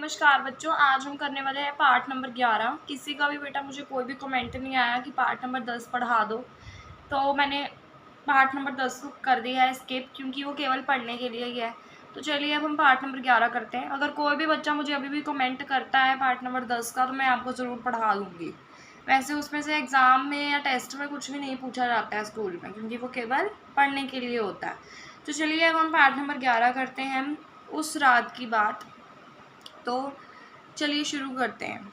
नमस्कार बच्चों, आज हम करने वाले हैं पार्ट नंबर 11। किसी का भी बेटा मुझे कोई भी कमेंट नहीं आया कि पार्ट नंबर 10 पढ़ा दो, तो मैंने पार्ट नंबर 10 को कर दिया है स्किप, क्योंकि वो केवल पढ़ने के लिए ही है। तो चलिए अब हम पार्ट नंबर 11 करते हैं। अगर कोई भी बच्चा मुझे अभी भी कमेंट करता है पार्ट नंबर 10 का, तो मैं आपको ज़रूर पढ़ा दूँगी। वैसे उसमें से एग्ज़ाम में या टेस्ट में कुछ भी नहीं पूछा जाता है स्कूल में, क्योंकि वो केवल पढ़ने के लिए होता है। तो चलिए अब हम पार्ट नंबर 11 करते हैं, उस रात की बात। तो चलिए शुरू करते हैं।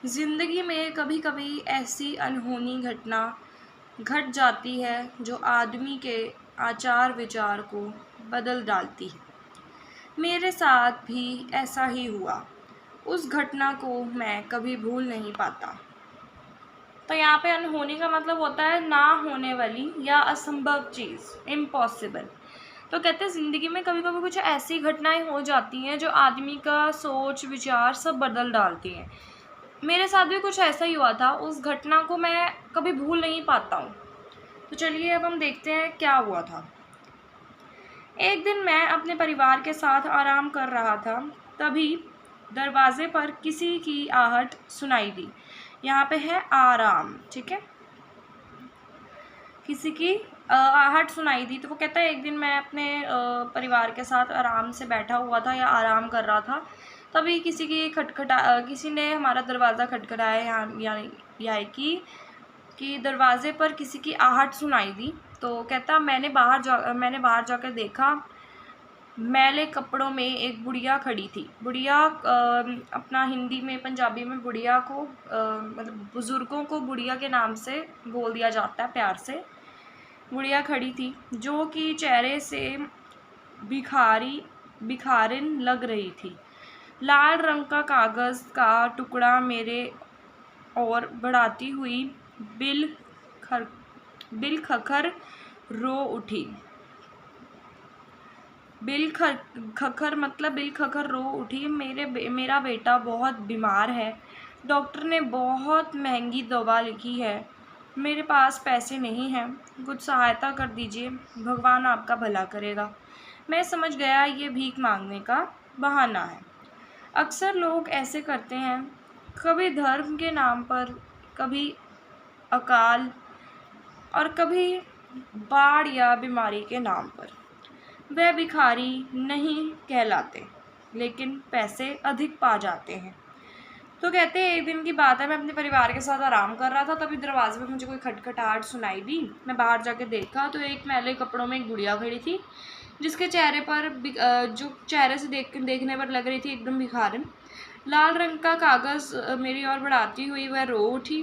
ज़िंदगी में कभी कभी ऐसी अनहोनी घटना घट जाती है जो आदमी के आचार विचार को बदल डालती है। मेरे साथ भी ऐसा ही हुआ। उस घटना को मैं कभी भूल नहीं पाता। तो यहाँ पे अनहोनी का मतलब होता है ना होने वाली या असंभव चीज़, इम्पॉसिबल। तो कहते हैं ज़िंदगी में कभी कभी कुछ ऐसी घटनाएं हो जाती हैं जो आदमी का सोच विचार सब बदल डालती हैं। मेरे साथ भी कुछ ऐसा ही हुआ था। उस घटना को मैं कभी भूल नहीं पाता हूँ। तो चलिए अब हम देखते हैं क्या हुआ था। एक दिन मैं अपने परिवार के साथ आराम कर रहा था, तभी दरवाजे पर किसी की आहट सुनाई दी। यहाँ पे है आराम, ठीक है। किसी की आहट सुनाई दी। तो वो कहता है एक दिन मैं अपने परिवार के साथ आराम से बैठा हुआ था या आराम कर रहा था, तभी किसी ने हमारा दरवाज़ा खटखटाया, यानी कि दरवाज़े पर किसी की आहट सुनाई दी। तो कहता मैंने बाहर जाकर देखा, मैले कपड़ों में एक बुढ़िया खड़ी थी। बुढ़िया अपना हिंदी में पंजाबी में बुढ़िया को मतलब बुज़ुर्गों को बुढ़िया के नाम से बोल दिया जाता है, प्यार से। बुढ़िया खड़ी थी जो कि चेहरे से बिखारिन लग रही थी। लाल रंग का कागज़ का टुकड़ा मेरे और बढ़ाती हुई बिल खखर रो उठी। बिल खखर रो उठी। मेरा बेटा बहुत बीमार है। डॉक्टर ने बहुत महंगी दवा लिखी है। मेरे पास पैसे नहीं हैं, कुछ सहायता कर दीजिए, भगवान आपका भला करेगा। मैं समझ गया ये भीख मांगने का बहाना है। अक्सर लोग ऐसे करते हैं, कभी धर्म के नाम पर, कभी अकाल और कभी बाढ़ या बीमारी के नाम पर। वह भिखारी नहीं कहलाते, लेकिन पैसे अधिक पा जाते हैं। तो कहते हैं एक दिन की बात है, मैं अपने परिवार के साथ आराम कर रहा था, तभी दरवाजे पे मुझे कोई खटखटाहट सुनाई दी। मैं बाहर जाके देखा तो एक मैले कपड़ों में एक बुढ़िया खड़ी थी, जिसके चेहरे पर जो चेहरे से देखने पर लग रही थी एकदम भिखारिन। लाल रंग का कागज़ मेरी ओर बढ़ाती हुई वह रो उठी।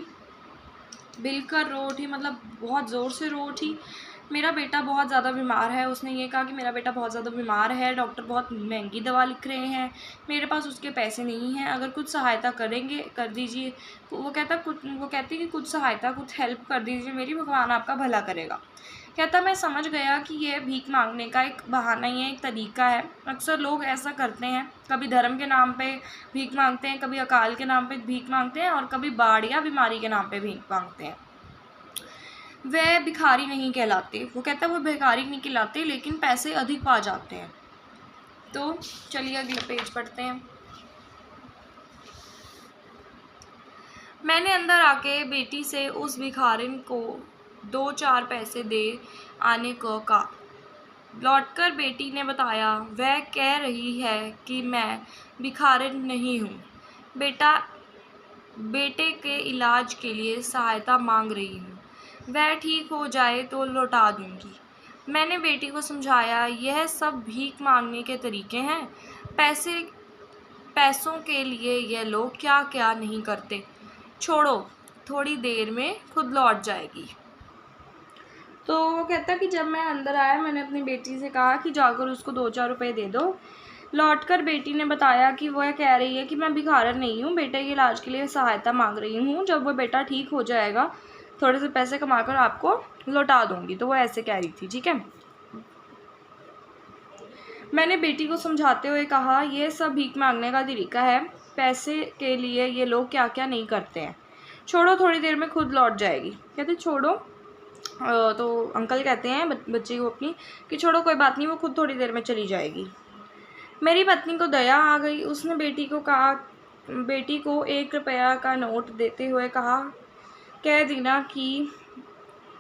बिलकर रो उठी मतलब बहुत ज़ोर से रो उठी। मेरा बेटा बहुत ज़्यादा बीमार है। उसने ये कहा कि मेरा बेटा बहुत ज़्यादा बीमार है, डॉक्टर बहुत महंगी दवा लिख रहे हैं, मेरे पास उसके पैसे नहीं हैं, अगर कुछ सहायता करेंगे कर दीजिए। वो कहती कि कुछ सहायता, कुछ हेल्प कर दीजिए मेरी, भगवान आपका भला करेगा। कहता मैं समझ गया कि यह भीख मांगने का एक बहाना ही है, एक तरीका है। अक्सर लोग ऐसा करते हैं, कभी धर्म के नाम पे भीख मांगते हैं, कभी अकाल के नाम पे भीख मांगते हैं, और कभी बाढ़ या बीमारी के नाम पे भीख मांगते हैं। वह भिखारी नहीं कहलाते। वो कहता है वो भिखारी नहीं कहलाते, लेकिन पैसे अधिक पा जाते हैं। तो चलिए अगले पेज पढ़ते हैं। मैंने अंदर आके बेटी से उस भिखारिन को 2-4 पैसे दे आने को कहा। लौटकर बेटी ने बताया वह कह रही है कि मैं भिखारिन नहीं हूँ, बेटे के इलाज के लिए सहायता मांग रही हूँ, वह ठीक हो जाए तो लौटा दूँगी। मैंने बेटी को समझाया यह सब भीख मांगने के तरीके हैं, पैसों के लिए यह लोग क्या क्या नहीं करते, छोड़ो थोड़ी देर में खुद लौट जाएगी। तो वो कहता कि जब मैं अंदर आया, मैंने अपनी बेटी से कहा कि जाकर उसको 2-4 रुपये दे दो। लौटकर बेटी ने बताया कि वह कह रही है कि मैं भिखारन नहीं हूँ, बेटे के इलाज के लिए सहायता मांग रही हूँ, जब वह बेटा ठीक हो जाएगा थोड़े से पैसे कमाकर आपको लौटा दूँगी। तो वो ऐसे कह रही थी, ठीक है। मैंने बेटी को समझाते हुए कहा यह सब भीख मांगने का तरीका है, पैसे के लिए ये लोग क्या क्या नहीं करते हैं, छोड़ो थोड़ी देर में खुद लौट जाएगी। कहते छोड़ो, तो अंकल कहते हैं बच्चे को अपनी कि छोड़ो कोई बात नहीं, वो खुद थोड़ी देर में चली जाएगी। मेरी पत्नी को दया आ गई। उसने बेटी को 1 रुपया का नोट देते हुए कहा, कह देना कि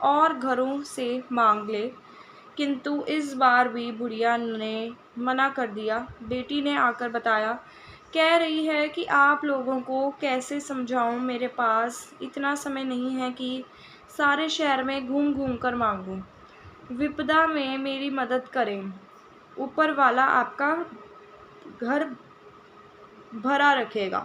और घरों से मांग ले। किंतु इस बार भी बुढ़िया ने मना कर दिया। बेटी ने आकर बताया, कह रही है कि आप लोगों को कैसे समझाऊं, मेरे पास इतना समय नहीं है कि सारे शहर में घूम घूम कर मांगूं। विपदा में मेरी मदद करें, ऊपर वाला आपका घर भरा रखेगा।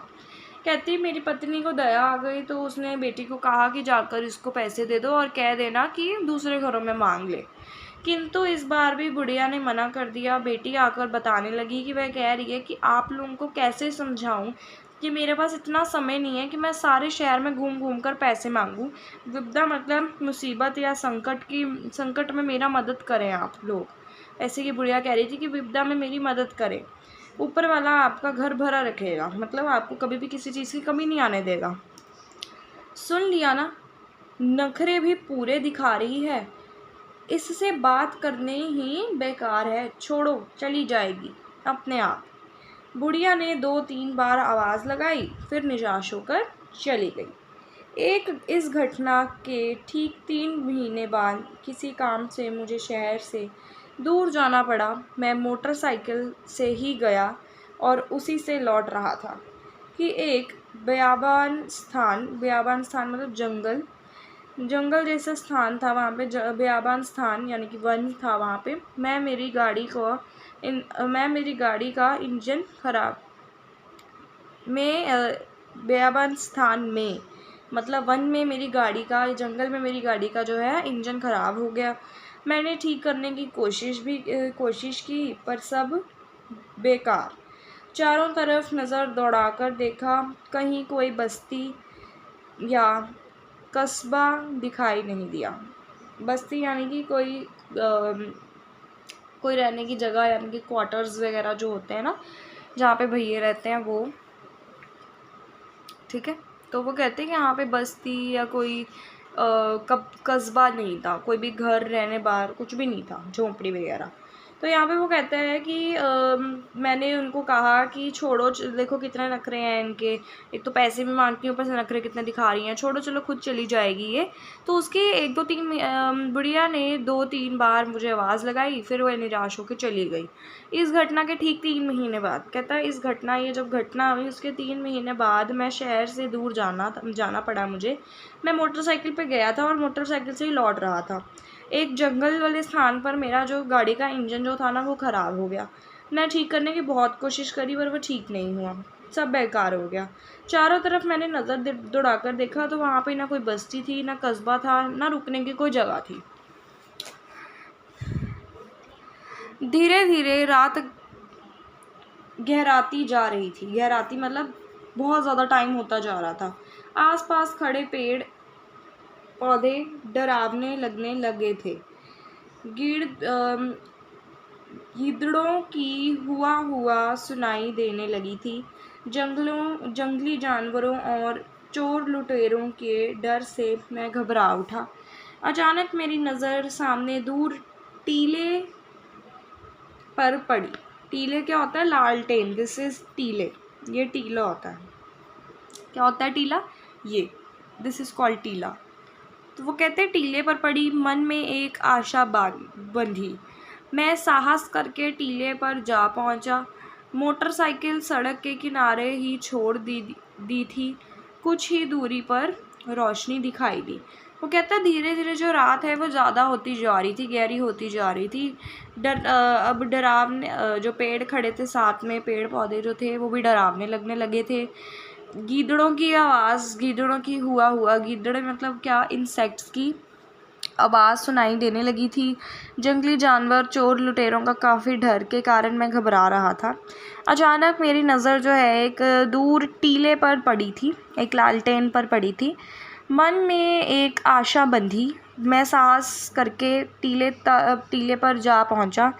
कहती मेरी पत्नी को दया आ गई तो उसने बेटी को कहा कि जाकर इसको पैसे दे दो और कह देना कि दूसरे घरों में मांग ले। किंतु इस बार भी बुढ़िया ने मना कर दिया। बेटी आकर बताने लगी कि वह कह रही है कि आप लोगों को कैसे समझाऊं कि मेरे पास इतना समय नहीं है कि मैं सारे शहर में घूम घूम कर पैसे मांगूं। विपदा मतलब मुसीबत या संकट में मेरा मदद करें आप लोग। ऐसे की बुढ़िया कह रही थी कि विपदा में मेरी मदद करें, ऊपर वाला आपका घर भरा रखेगा, मतलब आपको कभी भी किसी चीज़ की कमी नहीं आने देगा। सुन लिया ना, नखरे भी पूरे दिखा रही है, इससे बात करने ही बेकार है, छोड़ो चली जाएगी अपने आप। बुढ़िया ने 2-3 बार आवाज़ लगाई, फिर निराश होकर चली गई। इस घटना के ठीक 3 महीने बाद किसी काम से मुझे शहर से दूर जाना पड़ा। मैं मोटरसाइकिल से ही गया और उसी से लौट रहा था कि एक बेयाबान स्थान मतलब जंगल जैसा स्थान था। वहाँ पे बेयाबान स्थान यानी कि वन था। वहाँ पे मैं मेरी गाड़ी का इंजन खराब में बेयाबान स्थान में मतलब वन में मेरी गाड़ी का, जंगल में मेरी गाड़ी का जो है इंजन ख़राब हो गया। मैंने ठीक करने की कोशिश की पर सब बेकार। चारों तरफ नज़र दौड़ाकर देखा, कहीं कोई बस्ती या कस्बा दिखाई नहीं दिया। बस्ती यानी कि कोई रहने की जगह यानी कि क्वार्टर्स वगैरह जो होते हैं ना, जहाँ पे भैये रहते हैं वो, ठीक है। तो वो कहते हैं कि यहाँ पे बस्ती या कोई कस्बा नहीं था, कोई भी घर रहने बार कुछ भी नहीं था, झोंपड़ी वगैरह। तो यहाँ पे वो कहता है कि मैंने उनको कहा कि छोड़ो, देखो कितने नखरे हैं इनके, एक तो पैसे भी मांगती हूँ, ऊपर से नखरे कितने दिखा रही हैं, छोड़ो चलो खुद चली जाएगी ये। तो उसकी 1-2-3 बुढ़िया ने 2-3 बार मुझे आवाज़ लगाई, फिर वह निराश होकर चली गई। इस घटना के ठीक 3 महीने बाद, कहता है ये जब घटना हुई उसके 3 महीने बाद मैं शहर से दूर जाना पड़ा मुझे। मैं मोटरसाइकिल पे गया था और मोटरसाइकिल से ही लौट रहा था। एक जंगल वाले स्थान पर मेरा जो गाड़ी का इंजन जो था ना वो ख़राब हो गया। मैं ठीक करने की बहुत कोशिश करी पर वो ठीक नहीं हुआ, सब बेकार हो गया। चारों तरफ मैंने नज़र दौड़ाकर देखा तो वहाँ पे ना कोई बस्ती थी, ना कस्बा था, ना रुकने की कोई जगह थी। धीरे धीरे रात गहराती जा रही थी। गहराती मतलब बहुत ज़्यादा टाइम होता जा रहा था। आसपास खड़े पेड़ पौधे डरावने लगने लगे थे। गीदड़ों की हुआ सुनाई देने लगी थी। जंगली जानवरों और चोर लुटेरों के डर से मैं घबरा उठा। अचानक मेरी नज़र सामने दूर टीले पर पड़ी। टीले क्या होता है? लालटेन। दिस इज़ टीले, ये टीला होता है। क्या होता है टीला? ये दिस इज़ कॉल्ड टीला। तो वो कहते हैं टीले पर पड़ी, मन में एक आशा बंधी। मैं साहस करके टीले पर जा पहुंचा। मोटरसाइकिल सड़क के किनारे ही छोड़ दी थी। कुछ ही दूरी पर रोशनी दिखाई दी। वो कहता है धीरे धीरे जो रात है वो ज़्यादा होती जा रही थी, गहरी होती जा रही थी। अब डरावने जो पेड़ खड़े थे साथ में, पेड़ पौधे जो थे वो भी डरावने लगने लगे थे। गीदड़ों की आवाज़, गीदड़ों की हुआ गीदड़ मतलब क्या, इंसेक्ट्स की आवाज़ सुनाई देने लगी थी। जंगली जानवर, चोर लुटेरों का काफ़ी डर के कारण मैं घबरा रहा था। अचानक मेरी नज़र जो है एक दूर टीले पर पड़ी थी, एक लालटेन पर पड़ी थी। मन में एक आशा बंधी। मैं साहस करके टीले पर जा पहुंचा।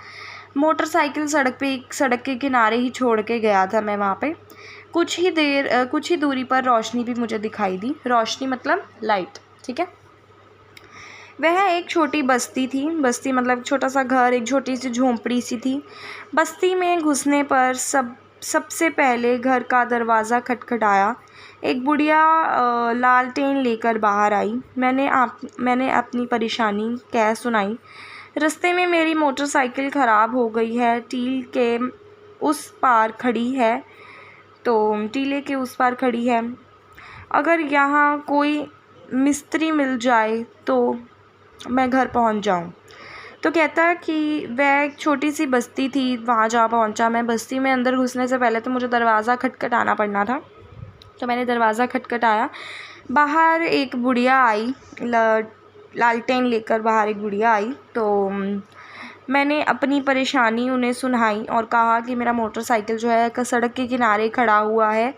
मोटरसाइकिल सड़क के किनारे ही छोड़ के गया था मैं वहाँ पे। कुछ ही दूरी पर रोशनी भी मुझे दिखाई दी। रोशनी मतलब लाइट, ठीक है। वह एक छोटी बस्ती थी। बस्ती मतलब छोटा सा घर, एक छोटी सी झोंपड़ी सी थी। बस्ती में घुसने पर सबसे पहले घर का दरवाज़ा खटखटाया। एक बुढ़िया लालटेन लेकर बाहर आई। मैंने अपनी परेशानी कह सुनाई। रास्ते में मेरी मोटरसाइकिल ख़राब हो गई है, टीले के उस पार खड़ी है। अगर यहाँ कोई मिस्त्री मिल जाए तो मैं घर पहुँच जाऊँ। तो कहता है कि वह एक छोटी सी बस्ती थी, वहाँ जा पहुँचा। मैं बस्ती में अंदर घुसने से पहले तो मुझे दरवाज़ा खटखटाना पड़ना था, तो मैंने दरवाज़ा खटखटाया। बाहर एक बुढ़िया आई, लालटेन लेकर बाहर एक बुढ़िया आई। तो मैंने अपनी परेशानी उन्हें सुनाई और कहा कि मेरा मोटरसाइकिल जो है सड़क के किनारे खड़ा हुआ है,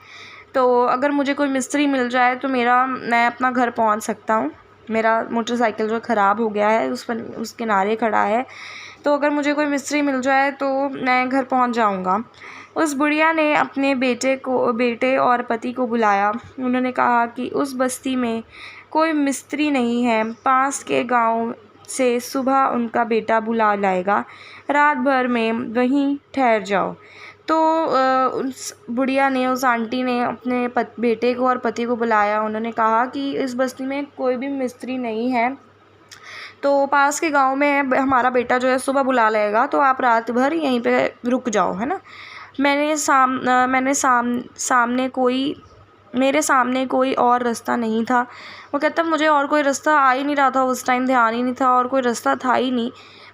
तो अगर मुझे कोई मिस्त्री मिल जाए तो मैं अपना घर पहुंच सकता हूं। मेरा मोटरसाइकिल जो ख़राब हो गया है उस किनारे खड़ा है, तो अगर मुझे कोई मिस्त्री मिल जाए तो मैं घर पहुंच जाऊंगा। उस बुढ़िया ने अपने बेटे और पति को बुलाया। उन्होंने कहा कि उस बस्ती में कोई मिस्त्री नहीं है, पास के गांव से सुबह उनका बेटा बुला लाएगा, रात भर में वहीं ठहर जाओ। तो उस बुढ़िया ने, उस आंटी ने अपने बेटे को और पति को बुलाया। उन्होंने कहा कि इस बस्ती में कोई भी मिस्त्री नहीं है, तो पास के गांव में हमारा बेटा जो है सुबह बुला लेगा, तो आप रात भर यहीं पे रुक जाओ, है ना। मेरे सामने कोई और रास्ता नहीं था। वो कहता मुझे और कोई रास्ता आ ही नहीं रहा था, उस टाइम ध्यान ही नहीं था और कोई रास्ता था ही नहीं।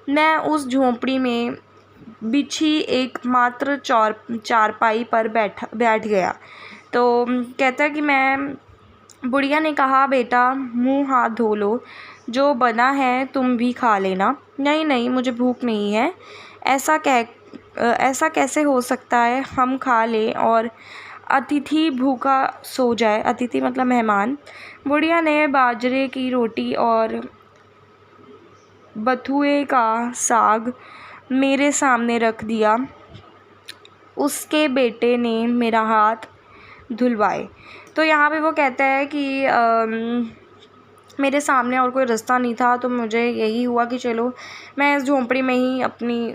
मैं उस झोंपड़ी में बिछी एक मात्र चारपाई पर बैठ गया। तो कहता है कि बुढ़िया ने कहा, बेटा मुंह हाथ धो लो, जो बना है तुम भी खा लेना। नहीं, मुझे भूख नहीं है। ऐसा कैसे हो सकता है, हम खा लें और अतिथि भूखा सो जाए। अतिथि मतलब मेहमान। बुढ़िया ने बाजरे की रोटी और बथुए का साग मेरे सामने रख दिया। उसके बेटे ने मेरा हाथ धुलवाए। तो यहाँ पे वो कहता है कि मेरे सामने और कोई रास्ता नहीं था, तो मुझे यही हुआ कि चलो मैं इस झोंपड़ी में ही अपनी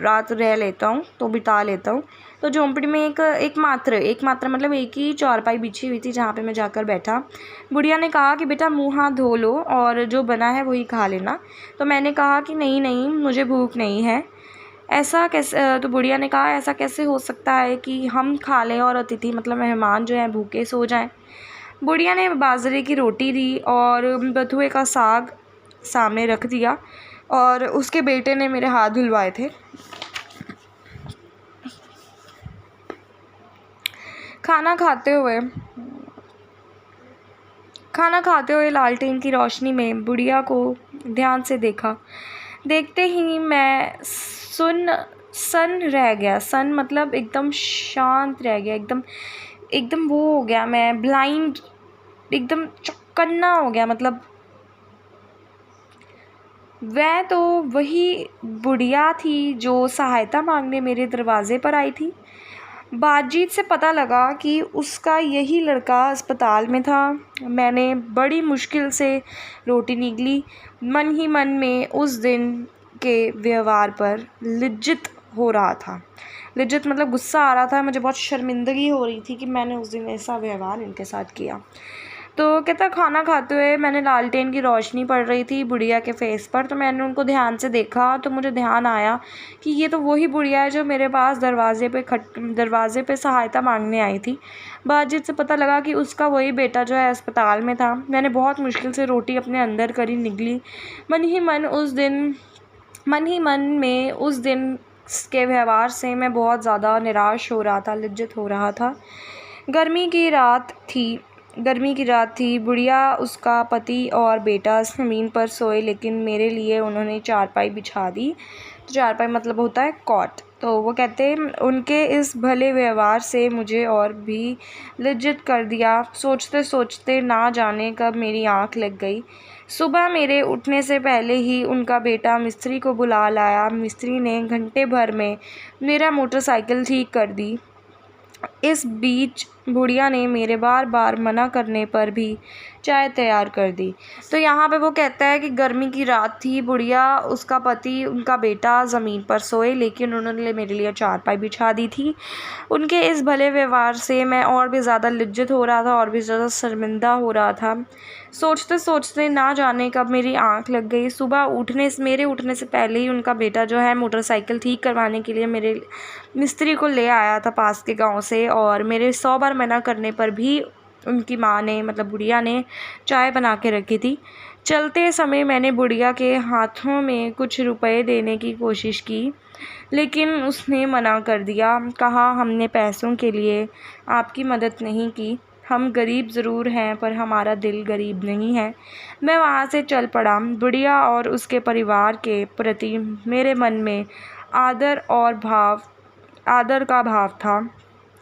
रात रह लेता हूँ, तो बिता लेता हूँ। तो झोंपड़ी में एक मात्र मतलब एक ही चारपाई बिछी हुई थी जहाँ पे मैं जाकर बैठा। बुढ़िया ने कहा कि बेटा मुँह हाथ धो लो और जो बना है वही खा लेना। तो मैंने कहा कि नहीं, मुझे भूख नहीं है। ऐसा कैसे? तो बुढ़िया ने कहा, ऐसा कैसे हो सकता है कि हम खा लें और अतिथि मतलब मेहमान जो हैं भूखे सो जाएं। बुढ़िया ने बाजरे की रोटी दी और बथुए का साग सामने रख दिया और उसके बेटे ने मेरे हाथ धुलवाए थे। खाना खाते हुए लालटेन की रोशनी में बुढ़िया को ध्यान से देखा। देखते ही मैं सन रह गया। सन मतलब एकदम शांत रह गया, एकदम वो हो गया, मैं ब्लाइंड, एकदम चौकन्ना हो गया। मतलब वह तो वही बुढ़िया थी जो सहायता मांगने मेरे दरवाजे पर आई थी। बातचीत से पता लगा कि उसका यही लड़का अस्पताल में था। मैंने बड़ी मुश्किल से रोटी निगली। मन ही मन में उस दिन के व्यवहार पर लिज्जत हो रहा था। लिज्जत मतलब गुस्सा आ रहा था। मुझे बहुत शर्मिंदगी हो रही थी कि मैंने उस दिन ऐसा व्यवहार इनके साथ किया। तो कहता, खाना खाते हुए मैंने लालटेन की रोशनी पड़ रही थी बुढ़िया के फेस पर, तो मैंने उनको ध्यान से देखा। तो मुझे ध्यान आया कि ये तो वही बुढ़िया है जो मेरे पास दरवाजे पे सहायता मांगने आई थी। बातचीत से पता लगा कि उसका वही बेटा जो है अस्पताल में था। मैंने बहुत मुश्किल से रोटी अपने अंदर करी निगली। मन ही मन में उस दिन के व्यवहार से मैं बहुत ज़्यादा निराश हो रहा था, लिज्जत हो रहा था। गर्मी की रात थी। बुढ़िया, उसका पति और बेटा ज़मीन पर सोए, लेकिन मेरे लिए उन्होंने चारपाई बिछा दी। तो चारपाई मतलब होता है कॉट। तो वो कहते, उनके इस भले व्यवहार से मुझे और भी लिज्जत कर दिया। सोचते सोचते ना जाने कब मेरी आँख लग गई। सुबह मेरे उठने से पहले ही उनका बेटा मिस्त्री को बुला लाया। मिस्त्री ने घंटे भर में मेरा मोटरसाइकिल ठीक कर दी। इस बीच बुढ़िया ने मेरे बार बार मना करने पर भी चाय तैयार कर दी। तो यहाँ पे वो कहता है कि गर्मी की रात थी, बुढ़िया, उसका पति, उनका बेटा ज़मीन पर सोए, लेकिन उन्होंने मेरे लिए चारपाई बिछा दी थी। उनके इस भले व्यवहार से मैं और भी ज़्यादा लज्जित हो रहा था, और भी ज़्यादा शर्मिंदा हो रहा था। सोचते सोचते ना जाने कब मेरी आँख लग गई। मेरे उठने से पहले ही उनका बेटा जो है मोटरसाइकिल ठीक करवाने के लिए मेरे मिस्त्री को ले आया था पास के गांव से, और मेरे 100 बार मना करने पर भी उनकी माँ ने, मतलब बुढ़िया ने, चाय बना के रखी थी। चलते समय मैंने बुढ़िया के हाथों में कुछ रुपए देने की कोशिश की, लेकिन उसने मना कर दिया। कहा, हमने पैसों के लिए आपकी मदद नहीं की, हम गरीब ज़रूर हैं पर हमारा दिल गरीब नहीं है। मैं वहाँ से चल पड़ा। बुढ़िया और उसके परिवार के प्रति मेरे मन में आदर का भाव था।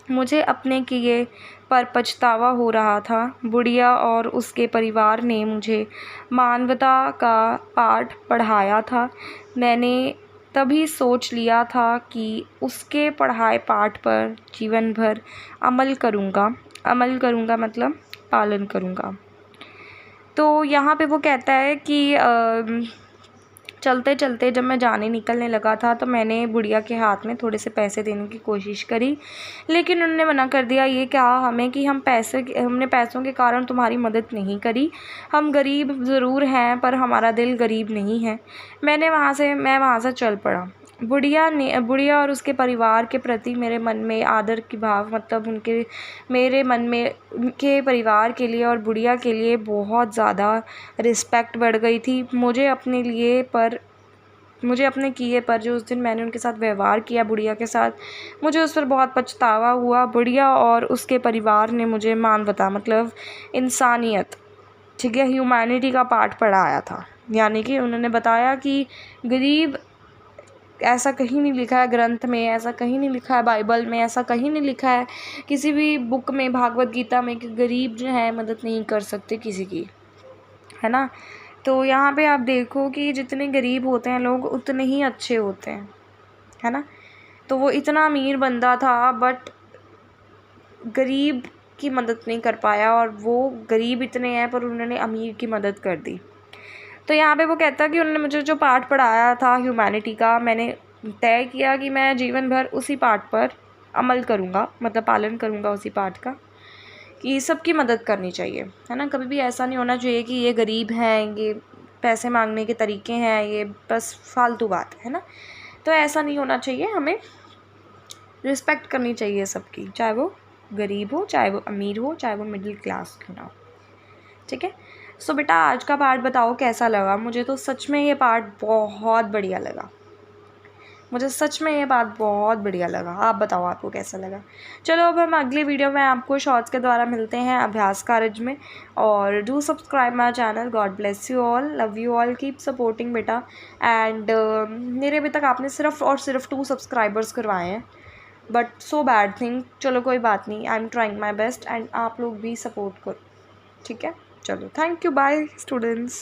मुझे अपने किए पर पछतावा हो रहा था। बुढ़िया और उसके परिवार ने मुझे मानवता का पाठ पढ़ाया था। मैंने तभी सोच लिया था कि उसके पढ़ाए पाठ पर जीवन भर अमल करूँगा मतलब पालन करूँगा। तो यहाँ पे वो कहता है कि चलते चलते जब मैं निकलने लगा था तो मैंने बुढ़िया के हाथ में थोड़े से पैसे देने की कोशिश करी, लेकिन उन्होंने मना कर दिया। ये कहा हमें कि हमने पैसों के कारण तुम्हारी मदद नहीं करी, हम गरीब ज़रूर हैं पर हमारा दिल गरीब नहीं है। मैं वहाँ से चल पड़ा। बुढ़िया और उसके परिवार के प्रति मेरे मन में आदर की भाव, मतलब मेरे मन में उनके परिवार के लिए और बुढ़िया के लिए बहुत ज़्यादा रिस्पेक्ट बढ़ गई थी। मुझे अपने किए पर जो उस दिन मैंने उनके साथ व्यवहार किया, बुढ़िया के साथ, मुझे उस पर बहुत पछतावा हुआ। बुढ़िया और उसके परिवार ने मुझे मानवता, मतलब इंसानियत, ठीक है, ह्यूमैनिटी का पाठ पढ़ाया था। यानी कि उन्होंने बताया कि गरीब, ऐसा कहीं नहीं लिखा है ग्रंथ में, ऐसा कहीं नहीं लिखा है बाइबल में, ऐसा कहीं नहीं लिखा है किसी भी बुक में, भागवत गीता में, कि गरीब जो है मदद नहीं कर सकते किसी की, है ना। तो यहाँ पे आप देखो कि जितने गरीब होते हैं लोग उतने ही अच्छे होते हैं, है ना। तो वो इतना अमीर बंदा था बट गरीब की मदद नहीं कर पाया, और वो गरीब इतने हैं पर उन्होंने अमीर की मदद कर दी। तो यहाँ पे वो कहता है कि उन्होंने मुझे जो पाठ पढ़ाया था ह्यूमैनिटी का, मैंने तय किया कि मैं जीवन भर उसी पाठ पर अमल करूँगा, मतलब पालन करूँगा उसी पाठ का, कि सबकी मदद करनी चाहिए, है ना। कभी भी ऐसा नहीं होना चाहिए कि ये गरीब हैं, ये पैसे मांगने के तरीके हैं, ये बस फालतू बात है ना। तो ऐसा नहीं होना चाहिए, हमें रिस्पेक्ट करनी चाहिए सबकी, चाहे वो गरीब हो, चाहे वो अमीर हो, चाहे वो मिडिल क्लास क्यों ना हो, ठीक है। सो बेटा, आज का पार्ट बताओ कैसा लगा। मुझे तो सच में ये पार्ट बहुत बढ़िया लगा, मुझे सच में ये बात बहुत बढ़िया लगा। आप बताओ आपको कैसा लगा। चलो अब हम अगली वीडियो में आपको शॉर्ट्स के द्वारा मिलते हैं अभ्यास कार्य में। और do subscribe my channel. God bless you all, love you all, keep supporting बेटा। एंड मेरे अभी तक आपने सिर्फ और सिर्फ 2 सब्सक्राइबर्स करवाए हैं, बट सो बैड थिंग। चलो कोई बात नहीं, I am trying my best, and आप लोग भी सपोर्ट करो, ठीक है। चलो, थैंक यू, बाय स्टूडेंट्स।